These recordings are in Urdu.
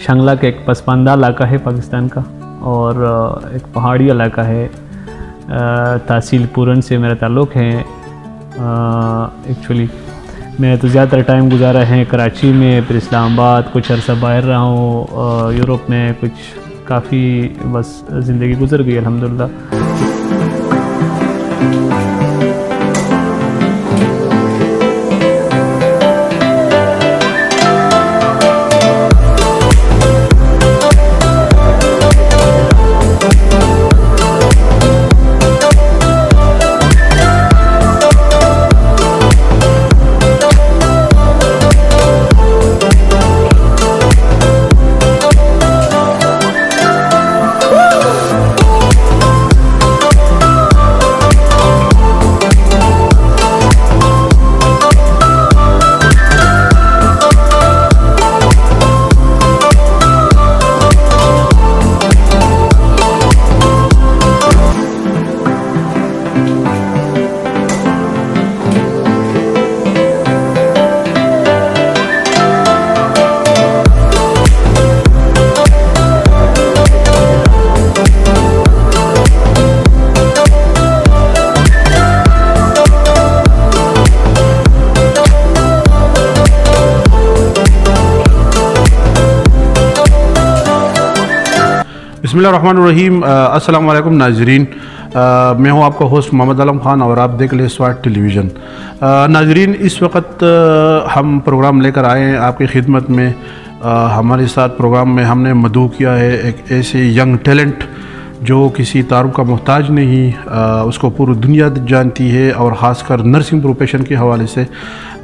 شنگلہ کا ایک پسماندہ علاقہ ہے پاکستان کا، اور ایک پہاڑی علاقہ ہے۔ تحصیل پورن سے میرا تعلق ہے۔ ایکچولی میں تو زیادہ تر ٹائم گزارا ہے کراچی میں، پھر اسلام آباد، کچھ عرصہ باہر رہا ہوں، یورپ میں کچھ کافی، بس زندگی گزر گئی الحمدللہ۔ بسم اللہ الرحمن الرحیم۔ السلام علیکم ناظرین، میں ہوں آپ کا ہوسٹ محمد عالم خان اور آپ دیکھ لیں سواٹ ٹیلی ویژن۔ ناظرین، اس وقت ہم پروگرام لے کر آئے ہیں آپ کی خدمت میں۔ ہمارے ساتھ پروگرام میں ہم نے مدعو کیا ہے ایک ایسے ینگ ٹیلنٹ جو کسی تعارف کا محتاج نہیں، اس کو پوری دنیا جانتی ہے، اور خاص کر نرسنگ پروفیشن کے حوالے سے۔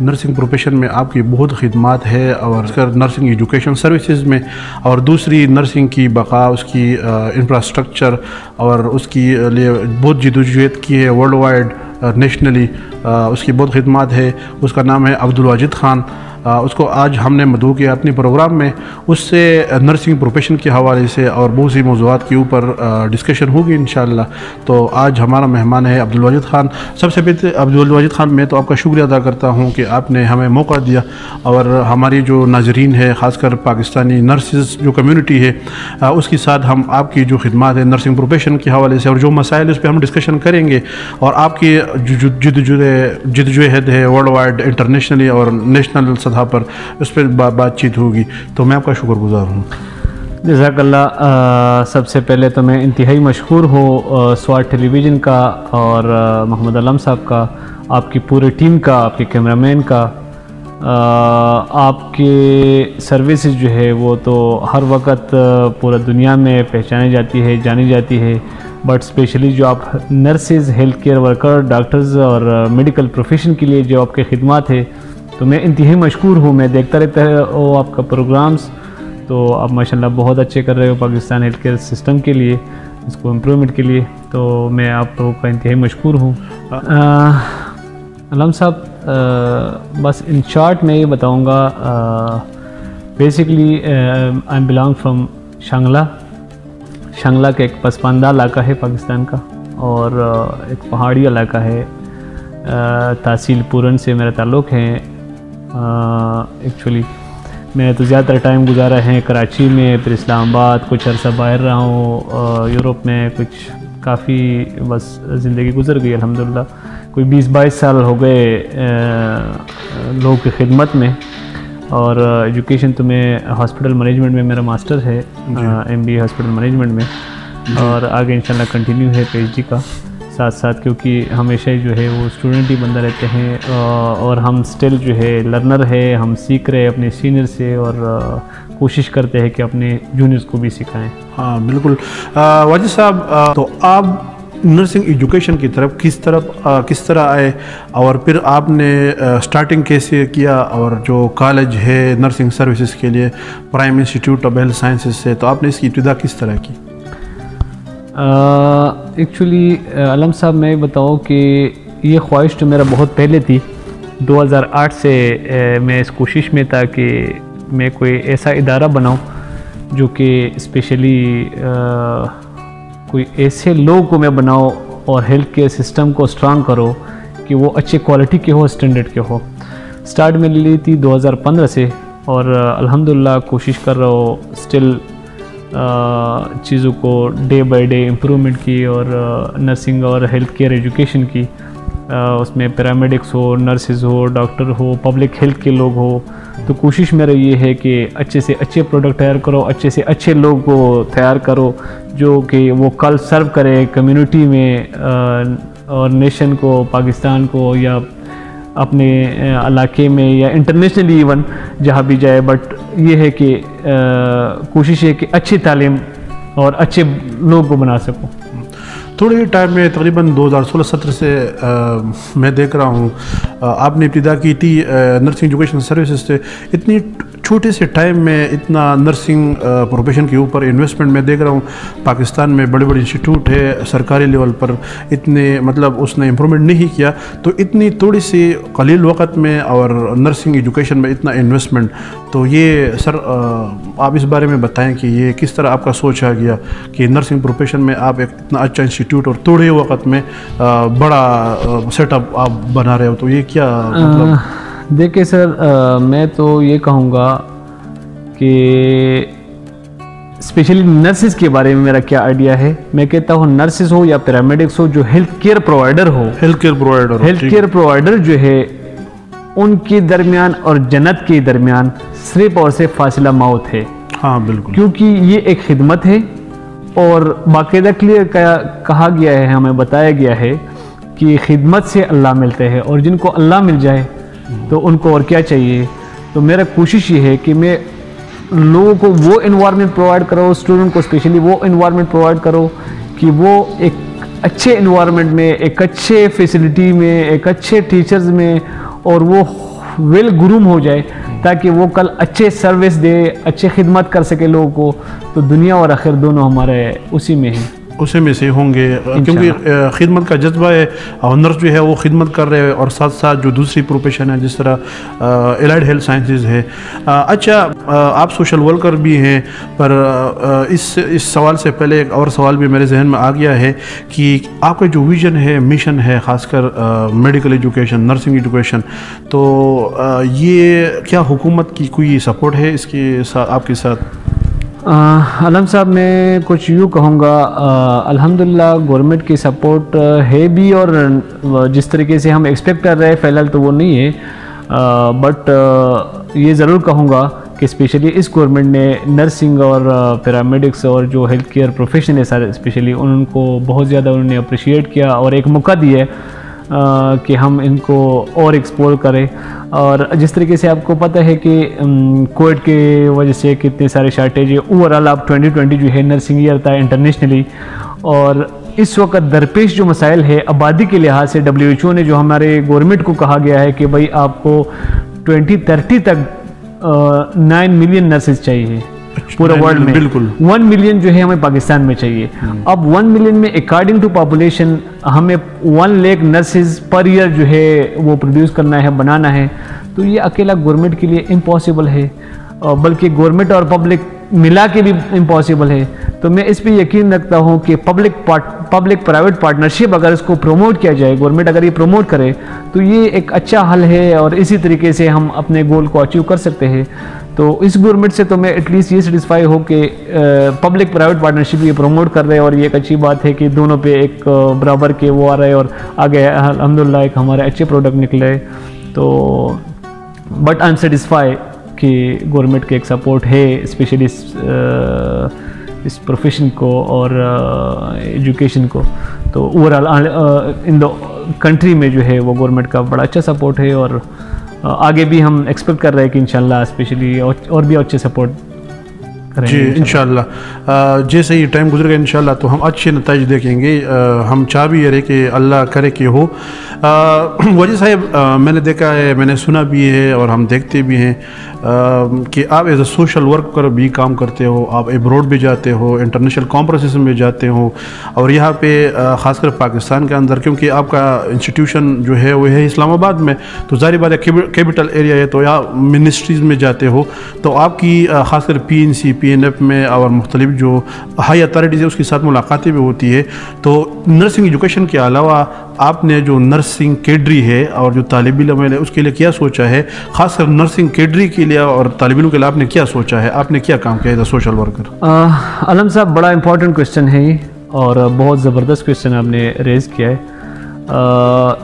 نرسنگ پروفیشن میں آپ کی بہت خدمات ہے، اور نرسنگ ایجوکیشن سروسز میں، اور دوسری نرسنگ کی بقا، اس کی انفراسٹرکچر اور اس کی لیے بہت جدوجہد کی ہے ورلڈ وائڈ، نیشنلی اس کی بہت خدمات ہے۔ اس کا نام ہے عبدالواجد خان۔ اس کو آج ہم نے مدعو کیا اپنے پروگرام میں، اس سے نرسنگ پروفیشن کے حوالے سے اور بہت سی موضوعات کے اوپر ڈسکشن ہوگی انشاءاللہ۔ تو آج ہمارا مہمان ہے عبدالواجد خان۔ سب سے پہلے عبدالواجد خان، میں تو آپ کا شکریہ ادا کرتا ہوں کہ آپ نے ہمیں موقع دیا، اور ہماری جو ناظرین ہے، خاص کر پاکستانی نرسز جو کمیونٹی ہے، اس کے ساتھ ہم آپ کی جو خدمات ہیں نرسنگ پروفیشن کے حوالے سے اور جو مسائل اس پہ ہم ڈسکشن کریں گے، اور آپ کی جدوجہد ہے ورلڈ وائڈ، انٹرنیشنلی اور نیشنل سطح پر، اس پہ بات چیت ہوگی۔ تو میں آپ کا شکر گزار ہوں۔ جزاک اللہ۔ سب سے پہلے تو میں انتہائی مشکور ہوں سواٹ ٹیلی ویژن کا، اور محمد علم صاحب کا، آپ کی پورے ٹیم کا، آپ کے کیمرہ مین کا۔ آپ کے سروسز جو ہے وہ تو ہر وقت پورا دنیا میں پہچانی جاتی ہے، جانی جاتی ہے، بٹ اسپیشلی جو آپ nurses, health care worker, doctors اور میڈیکل پروفیشن کے لیے جو آپ کے خدمات ہے، تو میں انتہائی مشکور ہوں۔ میں دیکھتا رہتا ہوں آپ کا پروگرامز، تو آپ ماشاءاللہ بہت اچھے کر رہے ہو پاکستان ہیلتھ کیئر سسٹم کے لیے، اس کو امپرومنٹ کے لیے، تو میں آپ لوگوں کا انتہائی مشکور ہوں۔ علم صاحب، بس ان شارٹ میں یہ بتاؤں گا، بیسکلی آئی بلانگ فرام شنگلہ۔ شنگلہ کا ایک پسماندہ علاقہ ہے پاکستان کا، اور ایک پہاڑی علاقہ ہے۔ تحصیل پورن سے میرا تعلق ہے۔ ایکچولی میں تو زیادہ تر ٹائم گزارا ہے کراچی میں، پھر اسلام آباد، کچھ عرصہ باہر رہا ہوں، یورپ میں کچھ کافی، بس زندگی گزر گئی الحمدللہ۔ کوئی 20-22 سال ہو گئے لوگوں کی خدمت میں، اور ایجوکیشن تو میں ہاسپٹل مینجمنٹ میں، میرا ماسٹر ہے MBA ہاسپٹل مینجمنٹ میں، اور آگے انشاءاللہ کنٹینیو ہے PhD کا ساتھ ساتھ، کیونکہ ہمیشہ جو ہے وہ اسٹوڈنٹ ہی بندہ رہتے ہیں، اور ہم سٹل جو ہے لرنر ہے، ہم سیکھ رہے اپنے سینئر سے، اور کوشش کرتے ہیں کہ اپنے جونیئرز کو بھی سکھائیں۔ ہاں بالکل۔ واجد صاحب، تو آپ نرسنگ ایجوکیشن کی طرف کس طرح آئے، اور پھر آپ نے سٹارٹنگ کیسے کیا، اور جو کالج ہے نرسنگ سروسز کے لیے prime institute of health sciences سے، تو آپ نے اس کی ابتدا کس طرح کی؟ ایکچولی علم صاحب، میں بتاؤں کہ یہ خواہش تو میرا بہت پہلے تھی۔ 2008 سے میں اس کوشش میں تھا کہ میں کوئی ایسا ادارہ بناؤں جو کہ اسپیشلی کوئی ایسے لوگوں کو میں بناؤں اور ہیلتھ کیئر سسٹم کو اسٹرانگ کرو کہ وہ اچھے کوالٹی کے ہو، اسٹینڈرڈ کے ہو۔ سٹارٹ میں لی تھی 2015 سے، اور الحمدللہ کوشش کر رہا ہوں اسٹل چیزوں کو ڈے بائی ڈے امپرومنٹ کی، اور نرسنگ اور ہیلتھ کیئر ایجوکیشن کی، اس میں پیرامیڈکس ہو، نرسز ہو، ڈاکٹر ہو، پبلک ہیلتھ کے لوگ ہو، تو کوشش میرا یہ ہے کہ اچھے سے اچھے پروڈکٹ تیار کرو، اچھے سے اچھے لوگ کو تیار کرو جو کہ وہ کل سرو کرے کمیونٹی میں اور نیشن کو، پاکستان کو، یا اپنے علاقے میں، یا انٹرنیشنلی ایون جہاں بھی جائے. بٹ یہ ہے کہ کوشش ہے کہ اچھی تعلیم اور اچھے لوگ کو بنا سکوں. تھوڑے ہی ٹائم میں تقریباً 2016-17 سے میں دیکھ رہا ہوں آپ نے ابتدا کی تھی نرسنگ ایجوکیشن سروسز سے. اتنی چھوٹے سے ٹائم میں اتنا نرسنگ پروفیشن کے اوپر انویسٹمنٹ میں دیکھ رہا ہوں. پاکستان میں بڑے بڑے انسٹیٹیوٹ ہے سرکاری لیول پر، اتنے مطلب اس نے امپرومنٹ نہیں کیا. تو اتنی تھوڑی سی قلیل وقت میں اور نرسنگ ایجوکیشن میں اتنا انویسٹمنٹ، تو یہ سر آپ اس بارے میں بتائیں کہ یہ کس طرح آپ کا سوچ آ گیا کہ نرسنگ پروفیشن میں آپ ایک اتنا اچھا انسٹیٹیوٹ اور تھوڑے وقت میں بڑا سیٹ اپ آپ بنا رہے ہو. تو یہ کیا مطلب؟ دیکھیں سر، میں تو یہ کہوں گا کہ اسپیشلی نرسز کے بارے میں میرا کیا آئیڈیا ہے. میں کہتا ہوں نرسز ہو یا پیرامیڈکس ہو، جو ہیلتھ کیئر پرووائڈر جو ہے، ان کے درمیان اور جنت کے درمیان صرف اور صرف فاصلہ موت ہے. ہاں بالکل، کیونکہ یہ ایک خدمت ہے، اور باقاعدہ کلیئر کہا گیا ہے، ہمیں بتایا گیا ہے کہ خدمت سے اللہ ملتے ہیں، اور جن کو اللہ مل جائے تو ان کو اور کیا چاہیے. تو میرا کوشش یہ ہے کہ میں لوگوں کو وہ انوائرمنٹ پرووائڈ کرو، اسٹوڈنٹ کو اسپیشلی وہ انوائرمنٹ پرووائڈ کرو کہ وہ ایک اچھے انوائرمنٹ میں، ایک اچھے فیسلٹی میں، ایک اچھے ٹیچرز میں، اور وہ ویل گروم ہو جائے تاکہ وہ کل اچھے سروس دے، اچھے خدمت کر سکے لوگوں کو. تو دنیا اور آخر دونوں ہمارے اسی میں ہیں، اسی میں سے ہوں گے، کیونکہ خدمت کا جذبہ ہے. اور نرس جو ہے وہ خدمت کر رہے ہیں، اور ساتھ ساتھ جو دوسری پروفیشن ہے جس طرح الائڈ ہیلتھ سائنسز ہے. اچھا، آپ سوشل ورکر بھی ہیں، پر اس سوال سے پہلے ایک اور سوال بھی میرے ذہن میں آ گیا ہے کہ آپ کا جو ویژن ہے، مشن ہے، خاص کر میڈیکل ایجوکیشن، نرسنگ ایجوکیشن، تو یہ کیا حکومت کی کوئی سپورٹ ہے اس کے ساتھ آپ کے ساتھ؟ علم صاحب، میں کچھ یوں کہوں گا، الحمدللہ گورنمنٹ کی سپورٹ ہے بھی، اور جس طریقے سے ہم ایکسپیکٹ کر رہے ہیں فی الحال تو وہ نہیں ہے. بٹ یہ ضرور کہوں گا کہ اسپیشلی اس گورنمنٹ نے نرسنگ اور پیرامیڈکس اور جو ہیلتھ کیئر پروفیشن ہے سارے، اسپیشلی ان کو بہت زیادہ انہوں نے اپریشیٹ کیا، اور ایک موقع دیا کہ ہم ان کو اور ایکسپلور کریں. اور جس طریقے سے آپ کو پتہ ہے کہ کووڈ کی وجہ سے کتنے سارے شارٹیج ہے، اوور آل آپ 2020 جو ہے نرسنگ ایئر تھا انٹرنیشنلی. اور اس وقت درپیش جو مسائل ہے آبادی کے لحاظ سے، WHO نے جو ہمارے گورنمنٹ کو کہا گیا ہے کہ بھائی آپ کو 2030 تک 9 ملین نرسز چاہیے پورا ورلڈ میں. بالکل 1 ملین جو ہے ہمیں پاکستان میں چاہیے. اب 1 ملین میں اکارڈنگ ٹو پاپولیشن ہمیں 1 لاکھ نرسز پر ایئر جو ہے وہ پروڈیوس کرنا ہے، بنانا ہے. تو یہ اکیلا گورنمنٹ کے لیے امپاسبل ہے، بلکہ گورنمنٹ اور پبلک ملا کے بھی امپاسبل ہے. تو میں اس پہ یقین رکھتا ہوں کہ پبلک پرائیویٹ پارٹنرشپ اگر اس کو پروموٹ کیا جائے، گورنمنٹ اگر یہ پروموٹ کرے تو یہ ایک اچھا حل ہے، اور اسی طریقے سے ہم اپنے گول کو اچیو کر سکتے ہیں. تو اس گورنمنٹ سے تو میں ایٹ لیسٹ یہ سیٹسفائی ہوں کہ پبلک پرائیویٹ پارٹنرشپ یہ پروموٹ کر رہے ہیں، اور یہ ایک اچھی بات ہے کہ دونوں پہ ایک برابر کے وہ آ رہے ہیں، اور آگے الحمدللہ ایک ہمارے اچھے پروڈکٹ نکلے. تو بٹ آئی ایم سیٹسفائی کہ گورنمنٹ کے ایک سپورٹ ہے اسپیشلی اس پروفیشن کو اور ایجوکیشن کو. تو over all in the country میں جو ہے وہ گورنمنٹ کا بڑا اچھا سپورٹ ہے، اور آگے بھی ہم ایکسپیکٹ کر رہے ہیں کہ انشاءاللہ اسپیشلی اور بھی اچھے سپورٹ کریں گے. جی انشاءاللہ جیسے ہی ٹائم گزرے گا انشاءاللہ تو ہم اچھے نتائج دیکھیں گے. ہم چاہ بھی یہ رہے کہ اللہ کرے کہ ہو. وجہ صاحب، میں نے دیکھا ہے، میں نے سنا بھی ہے، اور ہم دیکھتے بھی ہیں کہ آپ ایز اے سوشل ورکر بھی کام کرتے ہو. آپ ایبروڈ بھی جاتے ہو، انٹرنیشنل کانفرنسز میں جاتے ہو، اور یہاں پہ خاص کر پاکستان کے اندر، کیونکہ آپ کا انسٹیٹیوشن جو ہے وہ ہے اسلام آباد میں، تو ظاہر بات ہے کیپٹل ایریا ہے، تو یہاں منسٹریز میں جاتے ہو. تو آپ کی خاص کر PNC PNF میں اور مختلف جو ہائی اتھارٹیز ہے اس کے ساتھ ملاقاتیں بھی ہوتی ہے. تو نرسنگ ایجوکیشن کے علاوہ آپ نے جو نرسنگ کیڈری ہے اور جو طالب علم ہے اس کے لیے کیا سوچا ہے, خاص کر نرسنگ کیڈری کے لیے اور طالب علم کے لیے آپ نے کیا سوچا ہے, آپ نے کیا کام کیا ہے سوشل ورکر؟ علم صاحب بڑا امپورٹنٹ کویشچن ہے یہ اور بہت زبردست کویشچن آپ نے ریز کیا ہے.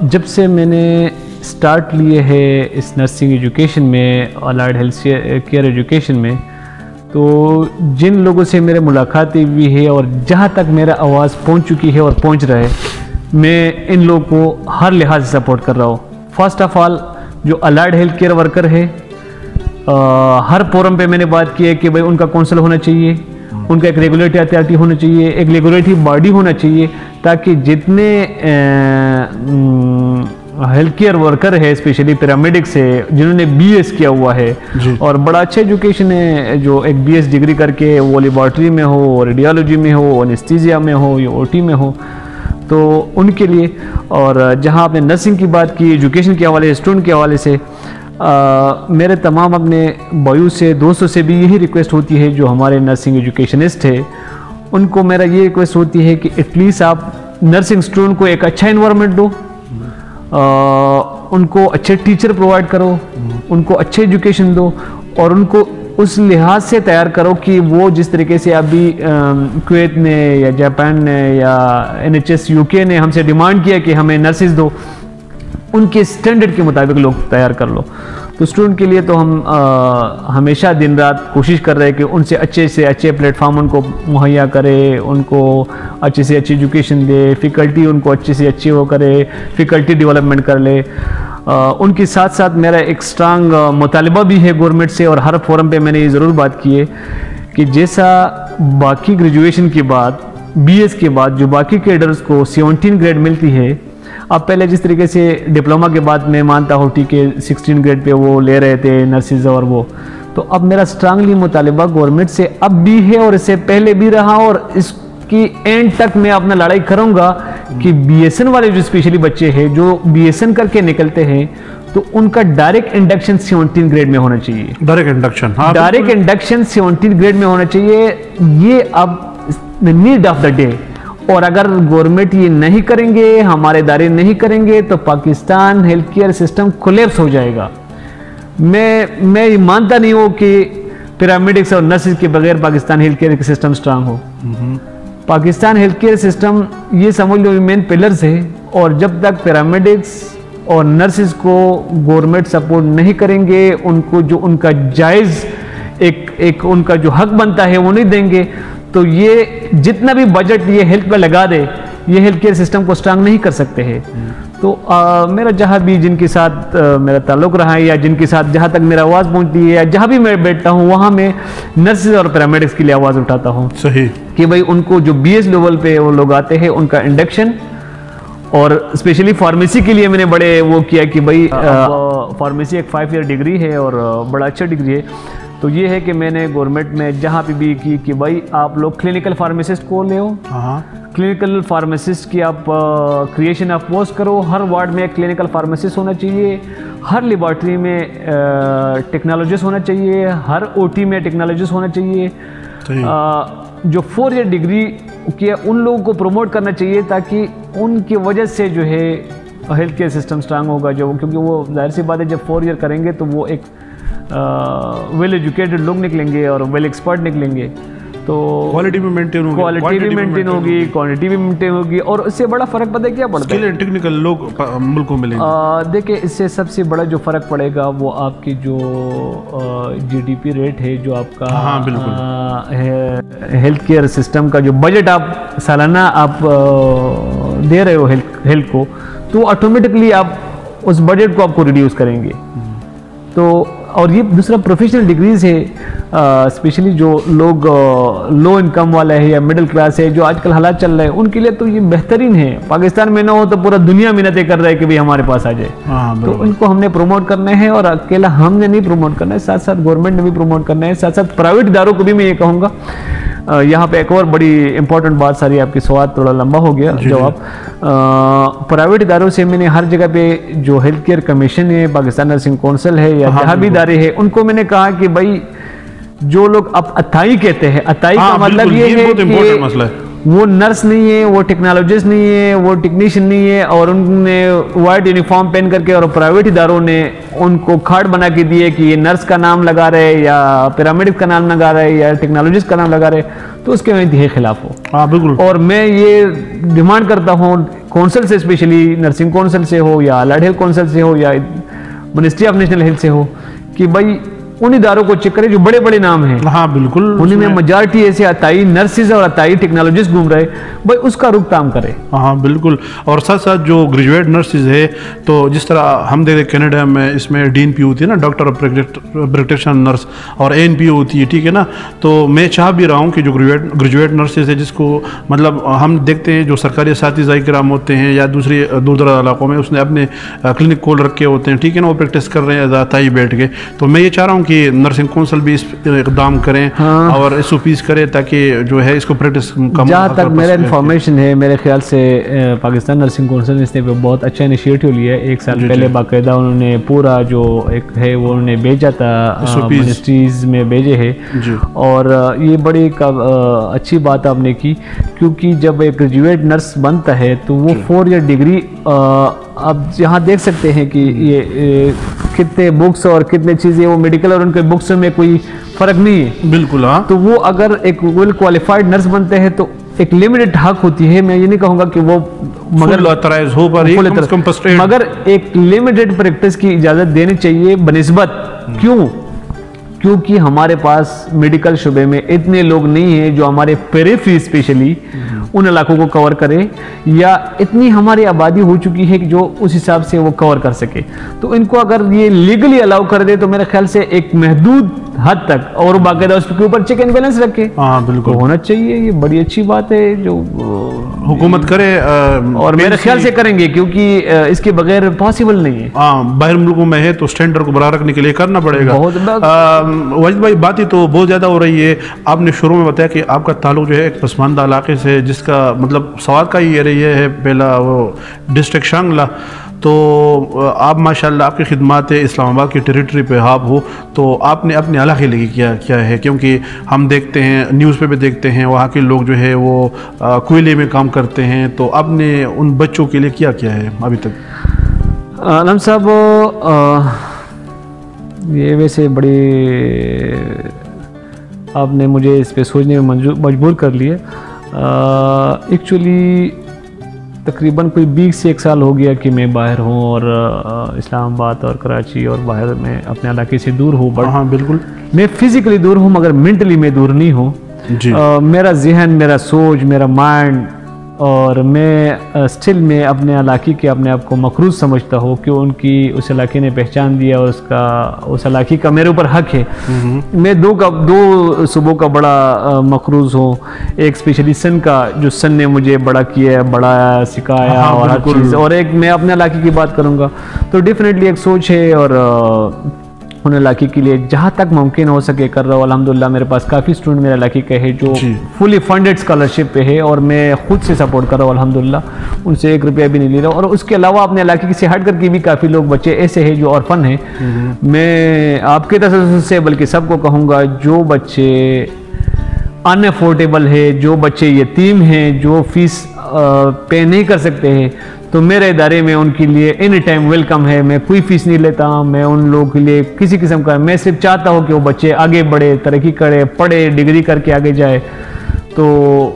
جب سے میں نے سٹارٹ لیے ہے اس نرسنگ ایجوکیشن میں, الائڈ ہیلتھ کیئر ایجوکیشن میں, تو جن لوگوں سے میرے ملاقاتیں بھی ہے اور جہاں تک میرا آواز پہنچ چکی ہے اور پہنچ رہا ہے, میں ان لوگوں کو ہر لحاظ سے سپورٹ کر رہا ہوں. فرسٹ آف آل جو الائڈ ہیلتھ کیئر ورکر ہے, ہر فورم پہ میں نے بات کی ہے کہ بھائی ان کا کونسل ہونا چاہیے, ان کا ایک ریگولیٹری اتھارٹی ہونا چاہیے, ایک ریگولیٹری باڈی ہونا چاہیے, تاکہ جتنے ہیلتھ کیئر ورکر ہے اسپیشلی پیرامیڈکس ہے جنہوں نے BS کیا ہوا ہے اور بڑا اچھا ایجوکیشن ہے, جو ایک BS ڈگری کر کے وہ لیبارٹری میں ہو, ریڈیالوجی میں ہو, انیستھیزیا میں ہو یا OT میں ہو, تو ان کے لیے. اور جہاں آپ نے نرسنگ کی بات کی ایجوکیشن کے حوالے سے, اسٹوڈنٹ کے حوالے سے, میرے تمام اپنے بھائیوں سے دوستوں سے بھی یہی ریکویسٹ ہوتی ہے جو ہمارے نرسنگ ایجوکیشنسٹ ہے, ان کو میرا یہ ریکویسٹ ہوتی ہے کہ ایٹ لیسٹ آپ نرسنگ اسٹوڈنٹ کو ایک اچھا انوائرمنٹ دو, ان کو اچھے ٹیچر پرووائڈ کرو, ان کو اچھے ایجوکیشن دو, اور ان کو اس لحاظ سے تیار کرو کہ وہ جس طریقے سے ابھی کویت نے یا جاپان نے یا NHS UK نے ہم سے ڈیمانڈ کیا کہ ہمیں نرسز دو, ان کے سٹینڈرڈ کے مطابق لوگ تیار کر لو. تو اسٹوڈنٹ کے لیے تو ہم ہمیشہ دن رات کوشش کر رہے ہیں کہ ان سے اچھے پلیٹ فارم ان کو مہیا کرے, ان کو اچھے سے اچھی ایجوکیشن دے, فیکلٹی ان کو اچھے سے اچھی وہ کرے, فیکلٹی ڈیولپمنٹ کر لے. ان کے ساتھ ساتھ میرا ایک اسٹرانگ مطالبہ بھی ہے گورنمنٹ سے, اور ہر فورم پہ میں نے یہ ضرور بات کی ہے کہ جیسا باقی گریجویشن کے بعد BS کے بعد جو باقی کیڈرز کو 17 گریڈ ملتی ہے, اب پہلے جس طریقے سے ڈپلومہ کے بعد میں مانتا ہوں ٹھیک ہے 16 گریڈ پہ وہ لے رہے تھے نرسز اور وہ, تو اب میرا اسٹرانگلی مطالبہ گورنمنٹ سے اب بھی ہے اور اس سے پہلے بھی رہا, اور اس کی اینڈ تک میں اپنا لڑائی کروں گا کہ BSN والے جو اسپیشلی بچے ہیں جو BSN کر کے نکلتے ہیں, تو ان کا ڈائریکٹ انڈکشن 17 گریڈ میں ہونا چاہیے. ڈائریکٹ انڈکشن 17 گریڈ میں ہونا چاہیے, یہ اب نیڈ آف دا ڈے. اور اگر گورنمنٹ یہ نہیں کریں گے, ہمارے ادارے نہیں کریں گے, تو Pakistan health care system collapse ہو جائے گا. میں یہ مانتا نہیں ہوں کہ پیرامیڈکس اور نرسز کے بغیر Pakistan health care system strong ہو. پاکستان ہیلتھ کیئر سسٹم یہ سمجھ لو مین پلرز ہے, اور جب تک پیرامیڈکس اور نرسز کو گورنمنٹ سپورٹ نہیں کریں گے, ان کو جو ان کا جائز ایک ان کا جو حق بنتا ہے وہ نہیں دیں گے, تو یہ جتنا بھی بجٹ یہ ہیلتھ پہ لگا دے, یہ ہیلتھ کیئر سسٹم کو سٹرانگ نہیں کر سکتے ہیں. تو میرا جہاں بھی جن کے ساتھ میرا تعلق رہا ہے, یا جن کے ساتھ جہاں تک میرا آواز پہنچتی ہے, یا جہاں بھی میں بیٹھتا ہوں, وہاں میں نرسز اور پیرامیڈکس کے لیے آواز اٹھاتا ہوں. صحیح کہ بھائی ان کو جو BS لیول پہ وہ لوگ آتے ہیں ان کا انڈکشن, اور اسپیشلی فارمیسی کے لیے میں نے بڑے وہ کیا کہ بھائی فارمیسی ایک 5 ایئر ڈگری ہے اور بڑا اچھا ڈگری ہے. تو یہ ہے کہ میں نے گورنمنٹ میں جہاں پہ بھی کی کہ بھائی آپ لوگ کلینکل فارمیسسٹ کو لے ہو, کلینکل فارمیسسٹ کی آپ کریشن آف پوسٹ کرو, ہر وارڈ میں ایک کلینکل فارمیسسٹ ہونا چاہیے, ہر لیبارٹری میں ٹیکنالوجسٹ ہونا چاہیے, ہر OT میں ٹیکنالوجسٹ ہونا چاہیے. جو 4 ایئر ڈگری کیا ان لوگوں کو پروموٹ کرنا چاہیے, تاکہ ان کی وجہ سے جو ہے ہیلتھ کیئر سسٹم سٹرانگ ہوگا. کیونکہ وہ ظاہر سی بات ہے جب 4 ایئر کریں گے تو وہ ایک ویل ایجوکیٹڈ لوگ نکلیں گے اور ویل ایکسپرٹ نکلیں گے, تو کوالٹی بھی مینٹین ہوگی, کوانٹٹی بھی مینٹین ہوگی, اور اس سے بڑا فرق پتہ ہے کیا پڑتا ہے, ٹیکنیکل لوگ ملک کو ملیں گے. دیکھیں اس سے سب سے بڑا جو فرق پڑے گا وہ آپ کی جو GDP ریٹ ہے, جو آپ کا ہیلتھ کیئر سسٹم کا جو بجٹ آپ سالانہ آپ دے رہے ہو ہیلتھ کو, تو آٹومیٹکلی آپ اس بجٹ کو آپ کو ریڈیوس کریں گے. تو اور یہ دوسرا پروفیشنل ڈگریز ہے, اسپیشلی جو لوگ لو انکم والا ہے یا مڈل کلاس ہے, جو آج کل حالات چل رہے ہیں, ان کے لیے تو یہ بہترین ہے. پاکستان میں نہ ہو تو پورا دنیا محنتیں کر رہا ہے کہ بھئی ہمارے پاس آ جائے. تو ان کو ہم نے پروموٹ کرنا ہے, اور اکیلا ہم نے نہیں پروموٹ کرنا ہے, ساتھ ساتھ گورنمنٹ نے بھی پروموٹ کرنا ہے, ساتھ ساتھ پرائیویٹ اداروں کو بھی میں یہ کہوں گا. یہاں پہ ایک اور بڑی امپورٹنٹ بات, ساری آپ کی سوال تھوڑا لمبا ہو گیا جواب. پرائیویٹ اداروں سے میں نے ہر جگہ پہ جو ہیلتھ کیئر کمیشن ہے, پاکستان نرسنگ کونسل ہے, یا جہاں بھی ادارے ہیں, ان کو میں نے کہا کہ بھائی جو لوگ اب اتائی کہتے ہیں، اتائی کا مطلب یہ ہے کہ وہ نرس نہیں ہے، وہ ٹیکنالوجسٹ نہیں ہے، وہ ٹیکنیشین نہیں ہے، اور ان نے وائٹ یونیفارم پہن کر کے اور پرائیویٹ اداروں نے ان کو کارڈ بنا کے دیے کہ یہ نرس کا نام لگا رہے یا پیرامیڈک کا نام لگا رہے یا ٹیکنالوجسٹ کا نام لگا رہے، تو اس کے میں انتہائی خلاف ہو. بالکل. اور میں یہ ڈیمانڈ کرتا ہوں کونسل سے، اسپیشلی نرسنگ کونسل سے ہو یا الائڈ ہیلتھ کونسل سے ہو یا منسٹری آف نیشنل ہیلتھ سے ہو، کہ بھائی ان اداروں کو چیک کرے جو بڑے بڑے نام ہیں. ہاں بالکل. انہیں میں میجارٹی ایسے اتائی نرسز اور اتائی ٹیکنالوجسٹ گھوم رہے، بھائی اس کا روک تھام کرے. ہاں بالکل. اور ساتھ ساتھ جو گریجویٹ نرسز ہے، تو جس طرح ہم دیکھتے ہیں کینیڈا میں اس میں ڈی این پی ہوتی ہے نا، ڈاکٹر آف پریکٹیشنر نرس، اور اے این پی ہوتی ہے، ٹھیک ہے نا. تو میں چاہ بھی رہا ہوں کہ جو گریجویٹ نرسز ہے، جس کو مطلب ہم دیکھتے ہیں جو سرکاری اساتذہ کرام ہوتے ہیں یا دوسری دور دراز علاقوں میں اس نے اپنے کلینک کھول رکھے ہوتے ہیں، ٹھیک ہے نا، وہ پریکٹس کر رہے ہیں اتائی بیٹھ کے. تو میں یہ چاہ رہا ہوں کہ نرسنگ کونسل بھی اس اقدام کریں اور ایس او پیز کریں تاکہ جو ہے اس کو پریکٹس کم. جہاں تک میرا انفارمیشن ہے، میرے خیال سے پاکستان نرسنگ کونسل نے بہت اچھا انیشیٹو لیا ہے. 1 سال پہلے باقاعدہ انہوں نے پورا جو ایک ہے وہ انہوں نے بھیجا تھا، منسٹریز میں بھیجے ہے. اور یہ بڑی اچھی بات آپ نے کی، کیونکہ جب ایک گریجویٹ نرس بنتا ہے تو وہ 4 ایئر ڈگری، اب یہاں دیکھ سکتے ہیں کہ یہ کتنے بکس اور کتنے چیزیں، وہ میڈیکل اور ان کے بکس میں کوئی فرق نہیں ہے. بالکل. ہاں. تو وہ اگر ایک ویل کوالیفائڈ نرس بنتے ہیں تو ایک لمیٹڈ حق ہوتی ہے. میں یہ نہیں کہوں گا کہ وہ مگر ایک لمیٹڈ پریکٹس کی اجازت دینی چاہیے بنسبت. کیونکہ ہمارے پاس میڈیکل شعبے میں اتنے لوگ نہیں ہیں جو ہمارے پیریفری اسپیشلی ان علاقوں کو کور کرے، یا اتنی ہماری آبادی ہو چکی ہے کہ جو اس حساب سے وہ کور کر سکے. تو ان کو اگر یہ لیگلی الاؤ کر دے تو میرے خیال سے ایک محدود حد تک، اور باقاعدہ اس کے اوپر چیک اینڈ بیلنس رکھے. ہاں بالکل ہونا چاہیے. یہ بڑی اچھی بات ہے جو حکومت کرے، اور میرے خیال سے کریں گے، کیونکہ اس کے بغیر پاسبل نہیں ہے. ہاں باہر ملکوں میں ہے تو اسٹینڈرڈ کو برقرار رکھنے کے لیے کرنا پڑے گا. واجد بھائی بات ہی تو بہت زیادہ ہو رہی ہے. آپ نے شروع میں بتایا کہ آپ کا تعلق جو ہے ایک پسماندہ علاقے سے، جس کا مطلب سوات کا ہی ایریا ہے پہلا، وہ ڈسٹرکٹ شانگلہ. تو آپ ماشاءاللہ آپ کی خدمات اسلام آباد کی ٹیریٹری پہ آپ ہو، تو آپ نے اپنے علاقے کے لیے کیا ہے؟ کیونکہ ہم دیکھتے ہیں نیوز پہ بھی دیکھتے ہیں وہاں کے لوگ جو ہے وہ کوئلے میں کام کرتے ہیں. تو آپ نے ان بچوں کے لیے کیا ہے ابھی تک؟ علم صاحب، یہ ویسے بڑی آپ نے مجھے اس پہ سوچنے میں مجبور کر لیا. ایکچولی تقریباً کوئی 20 سے 1 سال ہو گیا کہ میں باہر ہوں، اور اسلام آباد اور کراچی اور باہر میں اپنے علاقے سے دور ہوں. ہاں بالکل. میں فزیکلی دور ہوں مگر مینٹلی میں دور نہیں ہوں. میرا ذہن، میرا سوچ، میرا مائنڈ، اور میں اسٹل میں اپنے علاقے کے اپنے آپ کو مقروض سمجھتا ہوں کہ ان کی اس علاقے نے پہچان دیا، اس علاقے کا میرے اوپر حق ہے. میں دو صوبوں کا بڑا مقروض ہوں. ایک اسپیشلی سن کا، جو سن نے مجھے بڑا کیا، بڑا سکھایا اور ہر چیز، اور ایک میں اپنے علاقے کی بات کروں گا تو ڈیفینیٹلی ایک سوچ ہے، اور ان علاقے کے لیے جہاں تک ممکن ہو سکے کر رہا ہوں. الحمدللہ میرے پاس کافی اسٹوڈنٹ میرے علاقے کے ہے جو فلی فنڈڈ اسکالرشپ پہ ہے، اور میں خود سے سپورٹ کر رہا ہوں الحمدللہ. ان سے 1 روپیہ بھی نہیں لے رہا ہوں. اور اس کے علاوہ اپنے علاقے سے ہٹ کر کے بھی کافی لوگ بچے ایسے ہیں جو آرفن ہیں. میں آپ کے تسلسل سے بلکہ سب کو کہوں گا، جو بچے ان افورڈیبل ہے، جو بچے یتیم ہیں، جو فیس پے نہیں کر سکتے ہیں، تو میرے ادارے میں ان کے لیے اینی ٹائم ویلکم ہے. میں کوئی فیس نہیں لیتا. میں ان لوگوں کے لیے کسی قسم کا، میں صرف چاہتا ہوں کہ وہ بچے آگے بڑھے، ترقی کرے، پڑھے، ڈگری کر کے آگے جائے. تو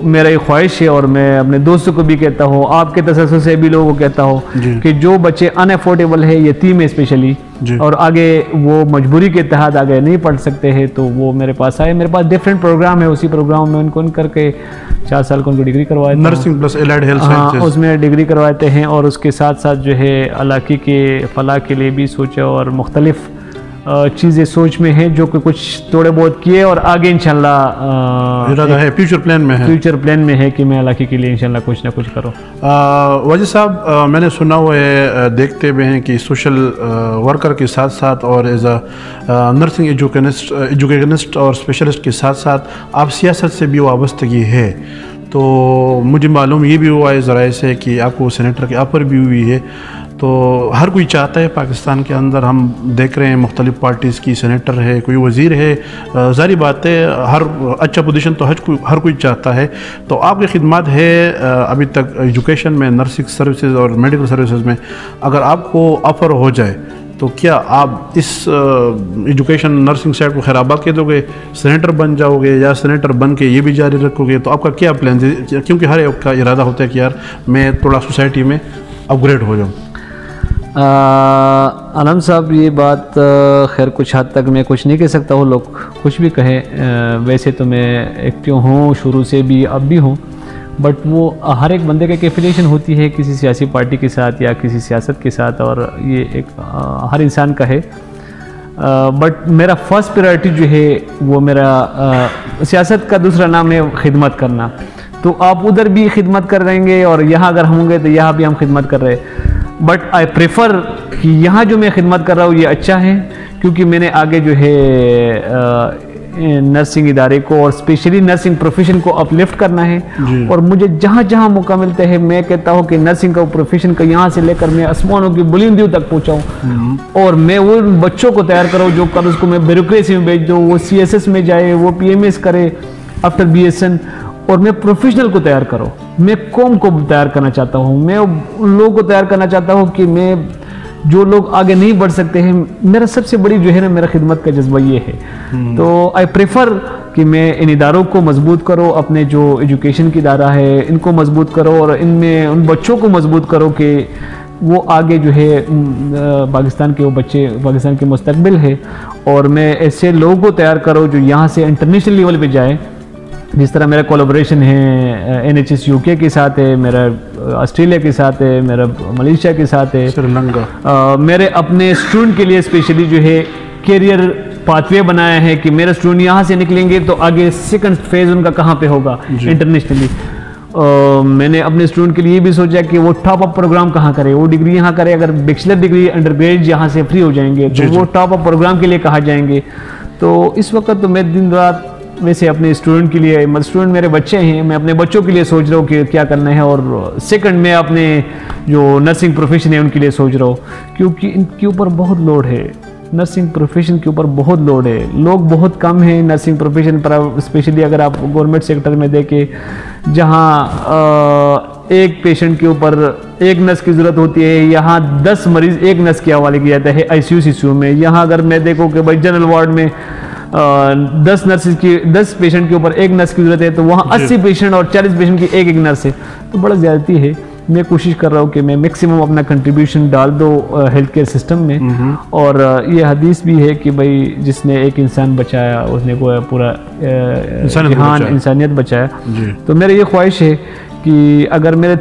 میرا یہ خواہش ہے، اور میں اپنے دوستوں کو بھی کہتا ہوں، آپ کے تسلسل سے بھی لوگوں کو کہتا ہوں کہ جو بچے ان افورڈیبل ہے، یتیم ہے اسپیشلی، اور آگے وہ مجبوری کے تحت آگے نہیں پڑھ سکتے ہیں، تو وہ میرے پاس آئے. میرے پاس ڈیفرنٹ پروگرام ہے. اسی پروگرام میں ان کو کر کے 4 سال کو ان کو ڈگری کرواتے ہیں، nursing plus allied health sciences, اس میں ڈگری کرواتے ہیں. اور اس کے ساتھ ساتھ جو ہے علاقے کے فلاح کے لیے بھی سوچا، اور مختلف چیزیں سوچ میں ہیں جو کہ کچھ تھوڑے بہت کیے، اور آگے انشاءاللہ ارادہ ہے، فیوچر پلان میں ہے کہ میں علاقے کے لیے انشاءاللہ کچھ نہ کچھ کروں. واجد صاحب، میں نے سنا ہوا ہے، دیکھتے ہوئے ہیں کہ سوشل ورکر کے ساتھ ساتھ اور ایز اے نرسنگ ایجوکیشنسٹ اور اسپیشلسٹ کے ساتھ ساتھ آپ سیاست سے بھی وابستگی ہے. تو مجھے معلوم یہ بھی ہوا ہے ذرائع سے کہ آپ کو سینیٹر کی آفر بھی ہوئی ہے. تو ہر کوئی چاہتا ہے پاکستان کے اندر، ہم دیکھ رہے ہیں مختلف پارٹیز کی سینیٹر ہے، کوئی وزیر ہے، ظاہری بات ہے ہر اچھا پوزیشن تو ہر کوئی چاہتا ہے. تو آپ کی خدمات ہے ابھی تک ایجوکیشن میں، نرسنگ سروسز اور میڈیکل سروسز میں، اگر آپ کو آفر ہو جائے تو کیا آپ اس ایجوکیشن نرسنگ سائڈ کو خیرآباد کے دو گے، سینیٹر بن جاؤ گے، یا سینیٹر بن کے یہ بھی جاری رکھو گے؟ تو آپ کا کیا پلان ہے؟ کیونکہ ہر ایک کا ارادہ ہوتا ہے کہ یار میں تھوڑا سوسائٹی میں اپ گریڈ ہو جاؤں. علم صاحب یہ بات خیر کچھ حد تک میں کچھ نہیں کہہ سکتا ہوں، لوگ کچھ بھی کہیں. ویسے تو میں ایکٹیو ہوں شروع سے بھی، اب بھی ہوں، بٹ وہ ہر ایک بندے کا ایک ایفیلیشن ہوتی ہے کسی سیاسی پارٹی کے ساتھ یا کسی سیاست کے ساتھ، اور یہ ایک ہر انسان کا ہے. بٹ میرا فرسٹ پریورٹی جو ہے وہ میرا سیاست کا دوسرا نام ہے خدمت کرنا. تو آپ ادھر بھی خدمت کر رہیں گے اور یہاں اگر ہوں گے تو یہاں بھی ہم خدمت کر رہے ہیں. بٹ آئی پریفر کہ یہاں جو میں خدمت کر رہا ہوں یہ اچھا ہے، کیونکہ میں نے آگے جو ہے نرسنگ ادارے کو اور اسپیشلی نرسنگ پروفیشن کو اپ لفٹ کرنا ہے. اور مجھے جہاں جہاں موقع ملتا ہے میں کہتا ہوں کہ نرسنگ کا پروفیشن کا یہاں سے لے کر میں آسمانوں کی بلندیوں تک پہنچاؤں، اور میں وہ بچوں کو تیار کروں جو کل اس کو میں بیوروکریسی میں بھیج دوں، وہ CSS میں جائے، وہ PMS کرے آفٹر BSN، اور میں پروفیشنل کو تیار کروں. میں قوم کو تیار کرنا چاہتا ہوں، میں ان لوگوں کو تیار کرنا چاہتا ہوں کہ میں جو لوگ آگے نہیں بڑھ سکتے ہیں، میرا سب سے بڑی جو ہے نا میرا خدمت کا جذبہ یہ ہے. تو آئی پریفر کہ میں ان اداروں کو مضبوط کرو، اپنے جو ایجوکیشن کی ادارہ ہے ان کو مضبوط کرو، اور ان میں ان بچوں کو مضبوط کرو کہ وہ آگے جو ہے پاکستان کے وہ بچے پاکستان کے مستقبل ہے. اور میں ایسے لوگوں کو تیار کرو جو یہاں سے انٹرنیشنل لیول پہ جائے. جس طرح میرا کولیبریشن ہے NHS UK کے ساتھ ہے، میرا آسٹریلیا کے ساتھ ہے، میرا ملیشیا کے ساتھ ہے، سری لنکا. میرے اپنے اسٹوڈنٹ کے لیے اسپیشلی جو ہے کیریئر پاتھ وے بنایا ہے کہ میرے اسٹوڈنٹ یہاں سے نکلیں گے تو آگے سیکنڈ فیز ان کا کہاں پہ ہوگا انٹرنیشنلی. میں نے اپنے اسٹوڈنٹ کے لیے یہ بھی سوچا کہ وہ ٹاپ اپ پروگرام کہاں کرے، وہ ڈگری یہاں کرے. اگر بیچلر ڈگری انڈر گریڈ یہاں سے فری ہو جائیں گے تو وہ ٹاپ اپ پروگرام کے لیے کہاں جائیں گے. تو اس وقت تو میں دن رات ویسے اپنے اسٹوڈنٹ کے لیے، اسٹوڈنٹ میرے بچے ہیں، میں اپنے بچوں کے لیے سوچ رہا ہوں کہ کیا کرنا ہے. اور سیکنڈ میں اپنے جو نرسنگ پروفیشن ہے ان کے لیے سوچ رہا ہوں، کیونکہ ان کے اوپر بہت لوڈ ہے، نرسنگ پروفیشن کے اوپر بہت لوڈ ہے. لوگ بہت کم ہیں نرسنگ پروفیشن پر، اسپیشلی اگر آپ گورنمنٹ سیکٹر میں دیکھیں جہاں ایک پیشنٹ کے اوپر ایک نرس کی ضرورت ہوتی ہے، یہاں 10 مریض ایک نرس کے حوالے کیا جاتا ہے ICU میں. یہاں اگر میں دیکھوں کہ بھائی جنرل وارڈ میں 10 پیشنٹ کے اوپر ایک نرس کی ضرورت ہے، تو وہاں 80 پیشنٹ اور 40 پیشنٹ کی ایک نرس ہے. تو بڑا زیادتی ہے. میں کوشش کر رہا ہوں کہ میں میکسیمم اپنا کنٹریبیوشن ڈال دو ہیلتھ کیئر سسٹم میں. اور یہ حدیث بھی ہے کہ بھائی جس نے ایک انسان بچایا اس نے پورا جہان انسانیت بچایا. تو میری یہ خواہش ہے کہ اگر میرے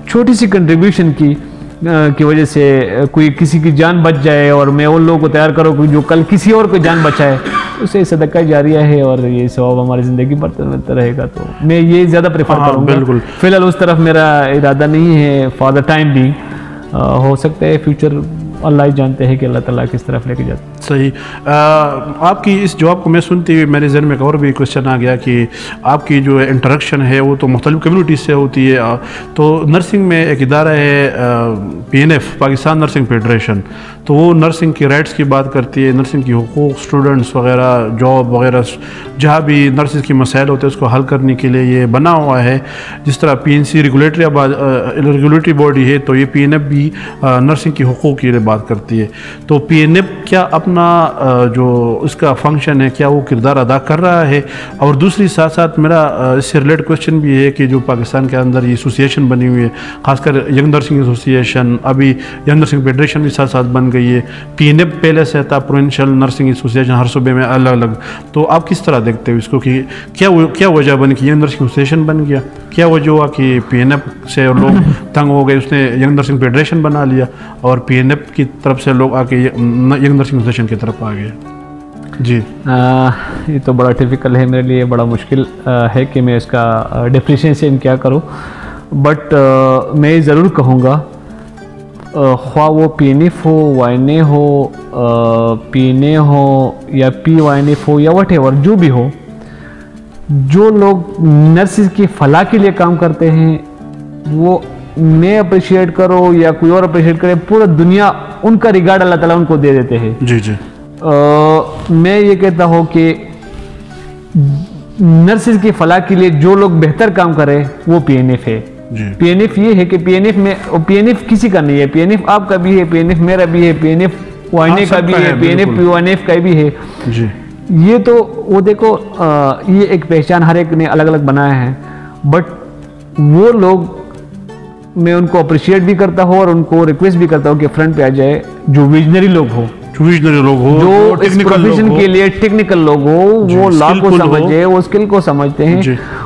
چھوٹی سی کنٹریبیوشن کی وجہ سے کوئی کسی کی جان بچ جائے، اور میں ان لوگوں کو تیار کروں کہ جو کل کسی اور کو جان بچائے، اسے صدقہ جاریہ ہے اور یہ ثواب ہماری زندگی پر رہے گا. تو میں یہ زیادہ پریفر کروں گا. فی الحال اس طرف میرا ارادہ نہیں ہے فار دا ٹائم بھی. ہو سکتا ہے فیوچر اللہ ہی جانتے ہیں کہ اللہ تعالیٰ کس طرف لے کے جاتا ہے. صحیح. آپ کی اس جواب کو میں سنتے ہوئے میرے ذہن میں ایک اور بھی کوشچن آ گیا کہ آپ کی جو انٹریکشن ہے وہ تو مختلف کمیونٹیز سے ہوتی ہے. تو نرسنگ میں ایک ادارہ ہے PNF پاکستان نرسنگ فیڈریشن، تو وہ نرسنگ کی رائٹس کی بات کرتی ہے، نرسنگ کی حقوق، اسٹوڈنٹس وغیرہ، جاب وغیرہ، جہاں بھی نرسز کی مسائل ہوتے ہیں اس کو حل کرنے کے لیے یہ بنا ہوا ہے. جس طرح PNC ریگولیٹری باڈی ہے، تو یہ PNF بھی نرسنگ کی حقوق کی بات کرتی ہے. تو PNF کیا اپنا جو اس کا فنکشن ہے کیا وہ کردار ادا کر رہا ہے؟ اور دوسری ساتھ ساتھ میرا اس سے ریلیٹ کوشچن بھی ہے کہ جو پاکستان کے اندر یہ ایسوسیشن بنی ہوئی ہے، خاص کر ینگ نرسنگ ایسوسیشن، ابھی ینگ نرسنگ فیڈریشن بھی ساتھ ساتھ بن گئی ہے. PNF پہلے سے تھا پروونشل نرسنگ ایسوسیشن، ہر صوبے میں الگ الگ. تو آپ کس طرح دیکھتے ہو اس کو کہ کیا وجہ بن کہ ینگ نرسنگ ایسوسیشن بن گیا؟ کیا وجہ ہوا کہ PNF سے لوگ تنگ ہو گئے، اس نے ینگ نرسنگ فیڈریشن بنا لیا، اور PNF کی طرف سے لوگ آ کے ینگ نرسنگ ایسوسیشن کی طرف آ گئے؟ جی یہ تو بڑا ٹیپیکل ہے میرے لیے، بڑا مشکل ہے کہ میں اس کا ڈیفینیشن کیا کروں. بٹ میں ضرور کہوں گا خواہ وہ PNF ہو، YNA ہو، PNA ہو یا PYNF ہو یا وٹ ایور جو بھی ہو، جو لوگ نرسز کی فلاح کے لیے کام کرتے ہیں وہ میں اپریشیٹ کرو یا کوئی اور اپریشیٹ کرے, پورا دنیا ان کا ریگارڈ اللہ تعالیٰ ان کو دے دیتے ہیں. جی جی. میں یہ کہتا ہوں کہ نرسز کی فلاح کے لیے جو لوگ بہتر کام کرے وہ پی این ایف ہے. پی این ایف یہ ہے کہ پی این ایف میں, پی این ایف کسی کا نہیں ہے, پی این ایف آپ کا بھی ہے, پی این ایف میرا بھی ہے, پی این ایف وائنے کا بھی ہے, پی این ایف پی وائن ایف کا بھی ہے. یہ تو وہ دیکھو یہ ایک پہچان ہر ایک نے الگ الگ بنایا ہے, بٹ وہ لوگ میں ان کو اپریشیٹ بھی کرتا ہوں اور ان کو ریکویسٹ بھی کرتا ہوں کہ فرنٹ پہ آ جائے جو ویژنری لوگ ہو, جو اس پروفیشن کے لیے ٹیکنیکل لوگ ہو, وہ لا کو سمجھے, وہ اسکل کو سمجھتے ہیں.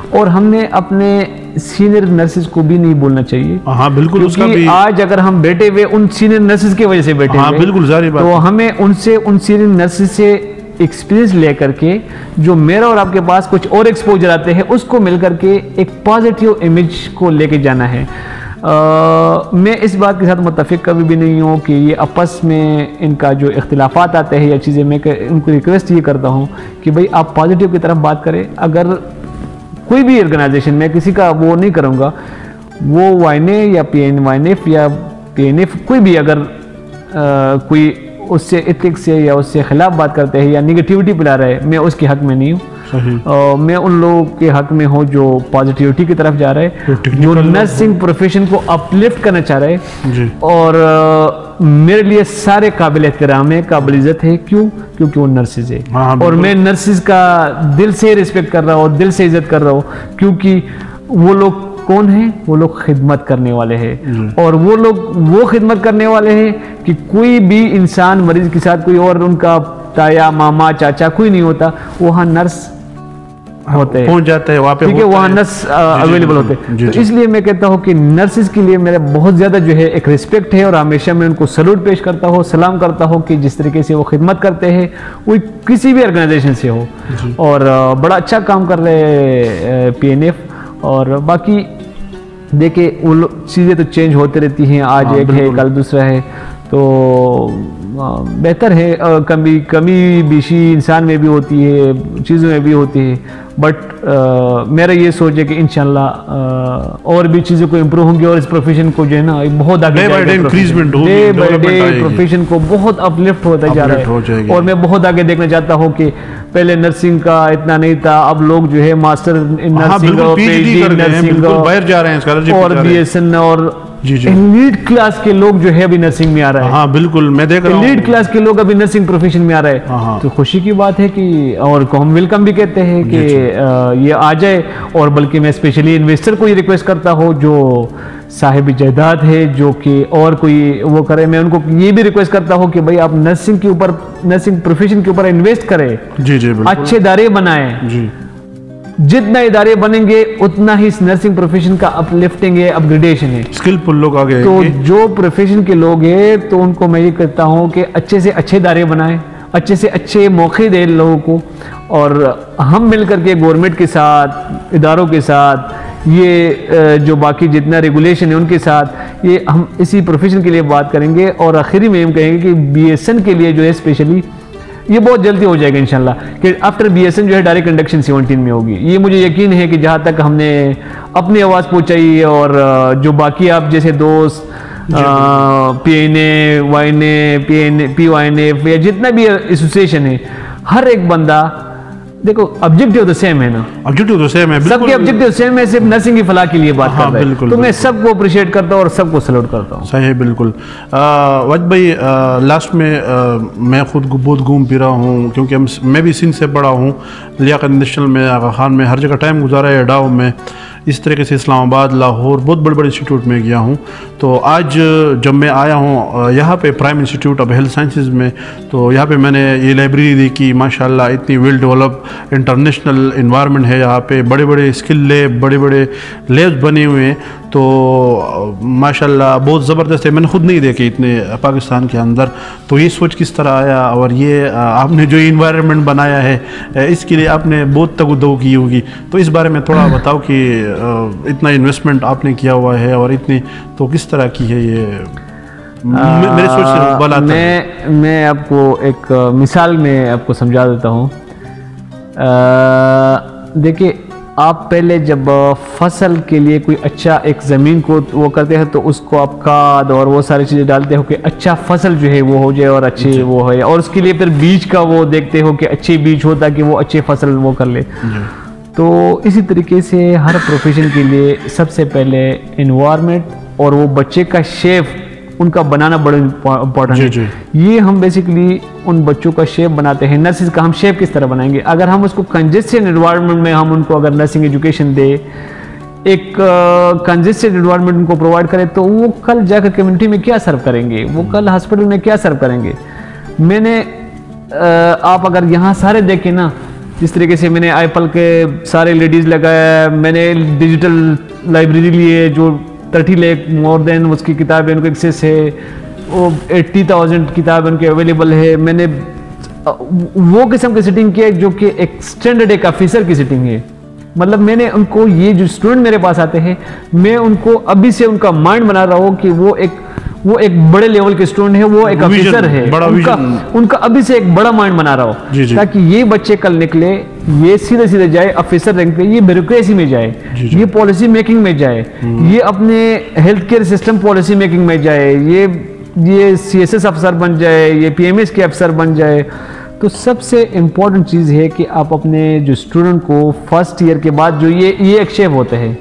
اور ہم نے اپنے سینئر نرسز کو بھی نہیں بولنا چاہیے. ہاں بالکل, کیونکہ آج اگر ہم بیٹھے ہوئے ان سینئر نرسز کی وجہ سے بیٹھے ہوئے, تو ہمیں ان سینئر نرسز سے ایکسپیرینس لے کر کے جو میرا اور آپ کے پاس کچھ اور ایکسپوجر آتے ہیں اس کو مل کر کے ایک پازیٹیو امیج کو لے کے جانا ہے. میں اس بات کے ساتھ متفق کبھی بھی نہیں ہوں کہ یہ آپس میں ان کا جو اختلافات آتے ہیں یا چیزیں, میں ان کو ریکویسٹ یہ کرتا ہوں کہ بھئی آپ پازیٹیو کی طرف بات کریں. اگر کوئی بھی آرگنائزیشن میں کسی کا وہ نہیں کروں گا, وہ وائنے یا پی این وائن ایف یا پی این ایف کوئی بھی اگر کوئی اس سے ایتھکس سے یا اس سے خلاف بات کرتے ہیں یا نگیٹیوٹی پلا رہے, میں اس کے حق میں نہیں ہوں. میں ان لوگوں کے حق میں ہوں جو پازیٹیوٹی کی طرف جا رہے, جو نرسنگ پروفیشن کو اپلفٹ کرنا چاہ رہے, اور میرے لیے سارے قابل احترام ہے, قابل عزت ہے. کیوں؟ کیونکہ وہ نرسز ہے, اور میں نرسز کا دل سے رسپیکٹ کر رہا ہوں, دل سے عزت کر رہا ہوں, کیونکہ وہ لوگ کون ہیں؟ وہ لوگ خدمت کرنے والے ہیں. اور وہ لوگ وہ خدمت کرنے والے ہیں کہ کوئی بھی انسان مریض کے ساتھ کوئی اور ان کا تایا ماما چاچا کوئی نہیں ہوتا, وہاں نرس ہوتے ہیں, پہنچ جاتے ہیں وہاں پہ, وہاں نرس اویلیبل ہوتے ہیں. تو اس لیے میں کہتا ہوں کہ نرسز کے لیے میرا بہت زیادہ جو ہے ایک ریسپیکٹ ہے, اور ہمیشہ میں ان کو سلوٹ پیش کرتا ہوں, سلام کرتا ہوں کہ جس طریقے سے وہ خدمت کرتے ہیں, وہ کسی بھی آرگنائزیشن سے ہو, اور بڑا اچھا کام کر رہے پی این ایف. اور باقی دیکھیں وہ چیزیں تو چینج ہوتے رہتی ہیں, آج ایک ہے کل دوسرا ہے, تو بہتر ہے. کمی بیشی انسان میں بھی ہوتی ہے, چیزوں میں بھی ہوتی ہے, بٹ میرا یہ سوچ ہے کہ انشاءاللہ اور بھی چیزیں کو امپروو ہوں گی, اور اس پروفیشن کو جو ہے نا بہت آگے ڈے بائی ڈے پروفیشن کو بہت اپلفٹ ہوتا جا رہا ہے. اور میں بہت آگے دیکھنا چاہتا ہوں کہ پہلے نرسنگ کا اتنا نہیں تھا, اب لوگ جو ہے ماسٹر نرسنگ اور بی ایس این اور لیڈ کلاس کے لوگ جو ہے ابھی نرسنگ میں آ رہا ہے. ہاں بالکل, میں دیکھ رہا ہوں لیڈ کلاس کے لوگ ابھی نرسنگ پروفیشن میں آ رہے ہیں. تو خوشی کی بات ہے کہ, اور ہم ویلکم بھی کہتے ہیں کہ یہ آ جائے. اور بلکہ میں اسپیشلی انویسٹر کو یہ ریکویسٹ کرتا ہوں جو صاحب جائیداد ہے, جو کہ اور کوئی وہ کرے, میں ان کو یہ بھی ریکویسٹ کرتا ہوں کہ بھائی آپ نرسنگ کے اوپر, نرسنگ پروفیشن کے اوپر انویسٹ کریں, اچھے ادارے بنائیں. جتنا ادارے بنیں گے اتنا ہی اس نرسنگ پروفیشن کا اپ لفٹنگ ہے, اپ گریڈیشن ہے, اسکلفل لوگ آگے. تو جو پروفیشن کے لوگ ہیں تو ان کو میں یہ کہتا ہوں کہ اچھے سے اچھے ادارے بنائیں, اچھے سے اچھے موقع دیں لوگوں کو, اور ہم مل کر کے گورنمنٹ کے ساتھ, اداروں کے ساتھ, یہ جو باقی جتنا ریگولیشن ہے ان کے ساتھ, یہ ہم اسی پروفیشن کے لیے بات کریں گے. اور آخری میں ہم کہیں گے کہ بی ایس این کے لیے جو ہے اسپیشلی یہ بہت جلدی ہو جائے گا انشاءاللہ, کہ آفٹر بی ایس این جو ہے ڈائریکٹ انڈکشن 17 میں ہوگی. یہ مجھے یقین ہے کہ جہاں تک ہم نے اپنی آواز پہنچائی, اور جو باقی آپ جیسے دوست پی این اے وائن اے پی وائن ایف یا جتنا بھی ایسوسیشن ہے, ہر ایک بندہ دیکھو آبجیکٹیو تو سیم ہے نا, آبجیکٹیو تو سیم ہے, سب کے آبجیکٹیو سیم ہے, صرف نرسنگ کی فلاح کے لیے بات کر رہے ہیں. تو میں سب کو اپریشیٹ کرتا ہوں اور سب کو سلوٹ کرتا ہوں. صحیح, بالکل. وجد بھائی, لاسٹ میں خود بہت گھوم پھرا ہوں, کیونکہ میں بھی سندھ سے پڑھا ہوں, لیاقت نیشنل میں, آغا خان میں, ہر جگہ ٹائم گزارا ہے, ڈاؤ میں, اس طریقے سے اسلام آباد, لاہور, بہت بڑے بڑے انسٹیٹیوٹ میں گیا ہوں. تو آج جب میں آیا ہوں یہاں پہ prime institute of health sciences میں, تو یہاں پہ میں نے یہ لائبریری دیکھی, ماشاء اللہ اتنی ویل ڈیولپ انٹرنیشنل انوائرمنٹ ہے یہاں پہ, بڑے بڑے اسکل لیب, بڑے بڑے لیبس بنے ہوئے ہیں. تو ماشاء اللہ بہت زبردست ہے, میں نے خود نہیں دیکھے اتنے پاکستان کے اندر. تو یہ سوچ کس طرح آیا, اور یہ آپ نے جو انوائرمنٹ بنایا ہے اس کے لیے آپ نے بہت تگ و دو کی ہوگی, تو اس بارے میں تھوڑا بتاؤ کہ اتنا انویسٹمنٹ آپ نے کیا ہوا ہے اور اتنی, تو کس طرح کی ہے یہ, میرے سوچ سے بلا. میں آپ کو ایک مثال میں آپ کو سمجھا دیتا ہوں. دیکھیں آپ پہلے جب فصل کے لیے کوئی اچھا ایک زمین کو وہ کرتے ہیں تو اس کو آپ کھاد اور وہ ساری چیزیں ڈالتے ہو کہ اچھا فصل جو ہے وہ ہو جائے اور اچھے وہ ہے، اور اس کے لیے پھر بیج کا وہ دیکھتے ہو کہ اچھے بیج ہو تاکہ وہ اچھے فصل وہ کر لے. تو اسی طریقے سے ہر پروفیشن کے لیے سب سے پہلے انوائرمنٹ اور وہ بچے کا شیپ ان کا بنانا بڑا امپورٹنٹ ہے. یہ ہم بیسیکلی ان بچوں کا شیپ بناتے ہیں. نرسز کا ہم شیپ کس طرح بنائیں گے؟ اگر ہم اس کو کنجسٹڈ انوائرمنٹ میں ہم ان کو اگر نرسنگ ایجوکیشن دے، ایک کنجسٹڈ انوائرمنٹ ان کو پرووائڈ کرے، تو وہ کل جا کر کمیونٹی میں کیا سرو کریں گے، وہ کل ہاسپٹل میں کیا سرو کریں گے. میں نے آپ اگر یہاں سارے دیکھیں نا، جس طریقے سے میں نے ایپل کے سارے لیڈیز لگایا، میں نے ڈیجیٹل لائبریری لیے جو 30 لاکھ مور دین اس کی کتابیں ان کو ایکسیس ہے، وہ 80,000 کتاب ان کے اویلیبل ہے. میں نے وہ قسم کی سیٹنگ کی ہے جو کہ ایک اسٹینڈرڈ ایک آفیسر کی سیٹنگ ہے. مطلب میں نے ان کو، یہ جو اسٹوڈنٹ میرے پاس آتے ہیں، میں ان کو ابھی سے ان کا مائنڈ بنا رہا ہوں کہ وہ ایک بڑے لیول کے اسٹوڈنٹ ہے، وہ ایک آفیسر ہے. ان کا ابھی سے ایک بڑا مائنڈ بنا رہا ہو تاکہ یہ بچے کل نکلے، یہ سیدھے جائے آفیسر رینک پہ، یہ بیوروکریسی میں جائے، یہ پالیسی میکنگ میں جائے، یہ اپنے health care system policy making میں جائے، یہ CSS افسر بن جائے، یہ PMS کے افسر بن جائے. تو سب سے امپورٹنٹ چیز ہے کہ آپ اپنے جو اسٹوڈنٹ کو فرسٹ ایئر کے بعد جو یہ ایک شیپ ہوتے ہیں،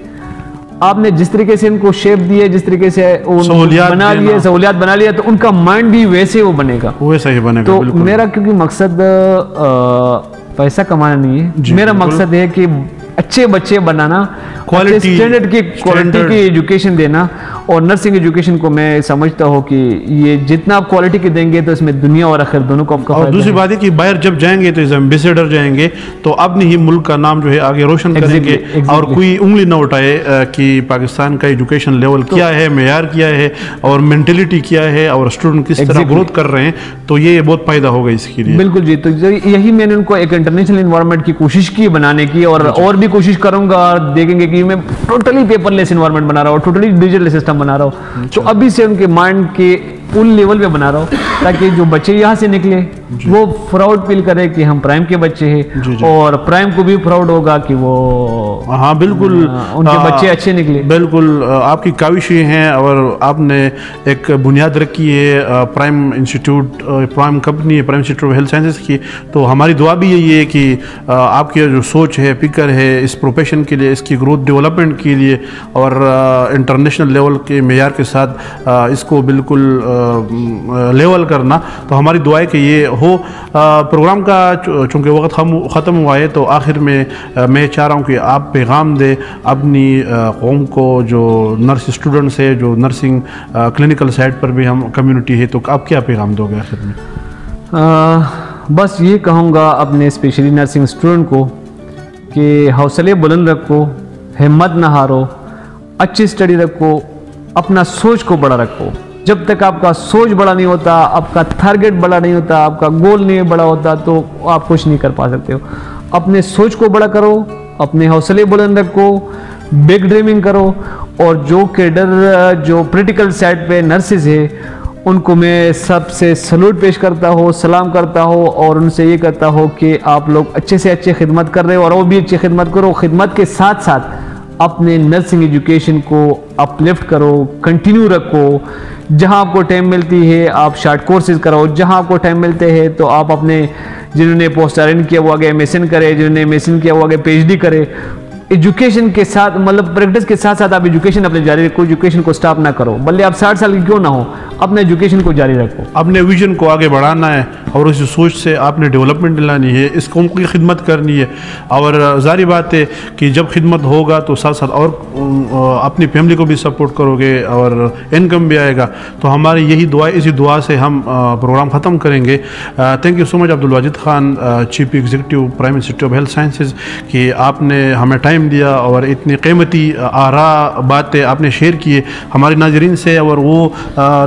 آپ نے جس طریقے سے ان کو شیپ دی ہے، جس طریقے سے سہولیات بنا لیا، تو ان کا مائنڈ بھی ویسے وہ بنے گا، ویسا ہی بنے گا. تو میرا کیونکہ مقصد پیسہ کمانا نہیں ہے، میرا مقصد ہے کہ اچھے بچے بنانا، اسٹینڈرڈ کی کوالٹی کی ایجوکیشن دینا. اور نرسنگ ایجوکیشن کو میں سمجھتا ہوں کہ یہ جتنا آپ کوالٹی کے دیں گے تو اس میں دنیا اور آخر دونوں کو آپ کا فائدہ ہے. اور دوسری بات ہے کہ باہر جب جائیں گے تو ایز ایمبیسیڈر جائیں گے تو اپنے ہی ملک کا نام جو ہے آگے روشن کریں گے، اور کوئی انگلی نہ اٹھائے کہ پاکستان کا ایجوکیشن لیول کیا ہے، معیار کیا ہے، اور مینٹلٹی کیا ہے، اور اسٹوڈنٹ کس طرح گروتھ کر رہے ہیں. تو یہ بہت فائدہ ہوگا اس کے لیے. بالکل جی. تو یہی میں نے ان کو ایک انٹرنیشنل انوائرمنٹ کی کوشش کی بنانے کی، اور بھی کوشش کروں گا. دیکھیں گے کہ میں ٹوٹلی پیپر لیس انوائرمنٹ بنا رہا ہوں، ٹوٹلی ڈیجیٹل سسٹم بنا رہا ہوں. تو ابھی سے ان کے مائنڈ کے ان لیول پہ بنا رہا ہوں تاکہ جو بچے یہاں سے نکلے وہ پراؤڈ فیل کرے کہ ہم پرائم کے بچے ہیں، اور پرائم کو بھی پراؤڈ ہوگا کہ وہ بالکل ان کے بچے اچھے نکلے. بالکل آپ کی کاوشیں ہیں، اور آپ نے ایک بنیاد رکھی ہے prime institute, prime company, prime institute of health sciences کی. تو ہماری دعا بھی یہی ہے کہ آپ کی جو سوچ ہے، فکر ہے اس پروفیشن کے لیے، اس کی گروتھ ڈیولپمنٹ کے لیے، اور انٹرنیشنل لیول کے معیار کے ساتھ اس کو بالکل لیول کرنا، تو ہماری دعا ہے کہ یہ ہو. پروگرام کا چونکہ وقت ختم ہوا ہے، تو آخر میں چاہ رہا ہوں کہ آپ پیغام دیں اپنی قوم کو، جو نرس اسٹوڈنٹس ہے، جو نرسنگ کلینکل سائٹ پر بھی ہم کمیونٹی ہے، تو آپ کیا پیغام دو گے آخر میں؟ بس یہ کہوں گا اپنے اسپیشلی نرسنگ اسٹوڈنٹ کو کہ حوصلے بلند رکھو، ہمت نہ ہارو، اچھی اسٹڈی رکھو، اپنا سوچ کو بڑا رکھو. جب تک آپ کا سوچ بڑا نہیں ہوتا، آپ کا ٹارگیٹ بڑا نہیں ہوتا، آپ کا گول نہیں بڑا ہوتا، تو آپ کچھ نہیں کر پا سکتے ہو. اپنے سوچ کو بڑا کرو، اپنے حوصلے بلند رکھو، بگ ڈریمنگ کرو. اور جو کیڈر جو پریکٹیکل سائٹ پہ نرسز ہے، ان کو میں سب سے سلوٹ پیش کرتا ہوں، سلام کرتا ہوں، اور ان سے یہ کہتا ہوں کہ آپ لوگ اچھے سے اچھے خدمت کر رہے ہو، اور وہ بھی اچھی خدمت کرو. خدمت کے ساتھ ساتھ اپنے نرسنگ ایجوکیشن کو اپ لفٹ کرو، کنٹینیو رکھو. جہاں آپ کو ٹائم ملتی ہے آپ شارٹ کورسز کرو، جہاں آپ کو ٹائم ملتے ہیں تو آپ اپنے جنہوں نے پوسٹ RN کیا وہ آگے MSN کرے، جنہوں نے MSN کیا وہ آگے PhD کرے. ایجوکیشن کے ساتھ، مطلب پریکٹس کے ساتھ ساتھ آپ ایجوکیشن اپنے جاری رکھو، ایجوکیشن کو سٹاپ نہ کرو. بلکہ آپ 60 سال کی کیوں نہ ہو، اپنے ایجوکیشن کو جاری رکھو. اپنے ویژن کو آگے بڑھانا ہے، اور اسی سوچ سے آپ نے ڈیولپمنٹ لانی ہے، اس قوم کی خدمت کرنی ہے. اور ظاہری بات ہے کہ جب خدمت ہوگا تو ساتھ ساتھ اور اپنی فیملی کو بھی سپورٹ کرو گے، اور انکم بھی آئے گا. تو ہماری یہی دعا، اسی دعا سے ہم پروگرام ختم کریں گے. Thank you so much Abdul Wajid Khan, chief executive prime institute of health sciences, کہ آپ نے ہمیں ٹائم دیا اور اتنی قیمتی آراء باتیں آپ نے شیئر کیے ہمارے ناظرین سے، اور وہ